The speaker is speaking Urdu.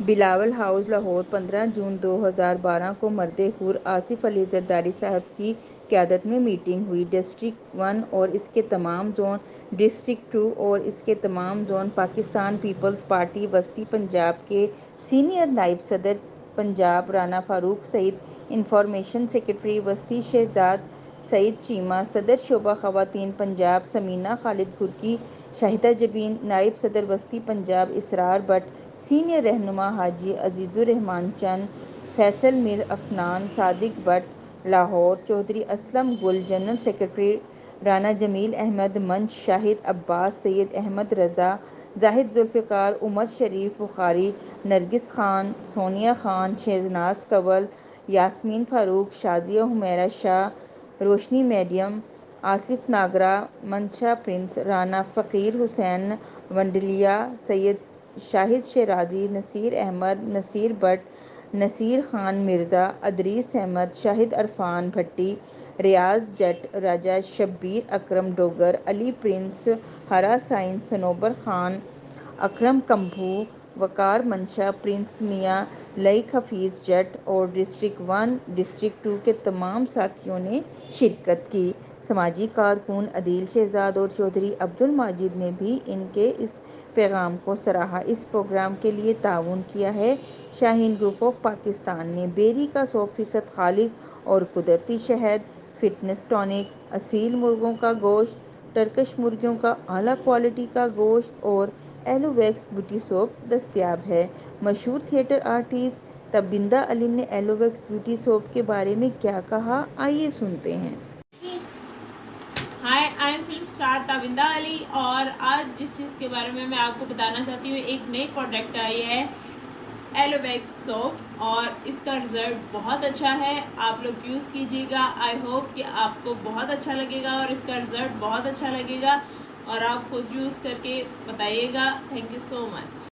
بلاول ہاؤس لاہور 15 جون 2012 کو مرد حور آصف علی زرداری صاحب کی قیادت میں میٹنگ ہوئی۔ ڈسٹرکٹ 1 اور اس کے تمام زون، ڈسٹرکٹ 2 اور اس کے تمام زون، پاکستان پیپلز پارٹی وسطی پنجاب کے سینئر نائب صدر پنجاب رانا فاروق سعید، انفارمیشن سیکرٹری وسطی شہزاد سعید چیمہ، صدر شعبہ خواتین پنجاب ثمینہ خالد گرکی، شاہدہ جبین، نائب صدر وسطی پنجاب اسرار بٹ، سینئر رہنما حاجی عزیز الرحمان چند، فیصل میر عفنان، صادق بٹ لاہور، چودھری اسلم گل، جنرل سیکرٹری رانا جمیل احمد منچ، شاہد عباس، سید احمد رضا، زاہد ذوالفقار، عمر شریف بخاری، نرگس خان، سونیا خان، شہناز کنول، یاسمین فاروق، شازیہ حمیرہ شاہ، روشنی میڈیم، آصف ناگرہ، منشا پرنس، رانا فقیر حسین ونڈلیا، سید شاہد شیرازی، نصیر احمد، نصیر بٹ، نصیر خان مرزا، ادریس احمد، شاہد عرفان بھٹی، ریاض جٹ، راجہ شبیر اکرم ڈوگر، علی پرنس، ہرا سائن، صنوبر خان، اکرم کمبھو، وقار منشا، پرنس میاں، لئیک حفیظ جٹ اور ڈسٹرکٹ 1، ڈسٹرکٹ 2 کے تمام ساتھیوں نے شرکت کی۔ سماجی کارکن عدیل شہزاد اور چودھری عبدالماجد نے بھی ان کے اس پیغام کو سراہا۔ اس پروگرام کے لیے تعاون کیا ہے شاہین گروپ آف پاکستان نے۔ بیری کا 100% خالص اور قدرتی شہد، فٹنس ٹانک، اصیل مرغوں کا گوشت، ٹرکش مرغیوں کا اعلیٰ کوالٹی کا گوشت اور ایلو ویکس بیوٹی سوپ دستیاب ہے۔ مشہور تھیٹر آرٹسٹ تابندہ علی نے ایلو ویکس بیوٹی سوپ کے بارے میں کیا کہا، آئیے سنتے ہیں۔ Hi, I am film star Tabinda Ali, اور آج جس چیز کے بارے میں آپ کو بتانا چاہتی ہوں، ایک نئی پروڈکٹ آئی ہے ایلو ویکس سوپ، اور اس کا رزلٹ بہت اچھا ہے۔ آپ لوگ یوز کیجیے گا، آئی ہوپ کہ آپ کو بہت اچھا لگے گا اور اس کا رزلٹ بہت اچھا لگے گا، اور آپ خود یوز کر کے بتائیے گا۔ Thank you so much.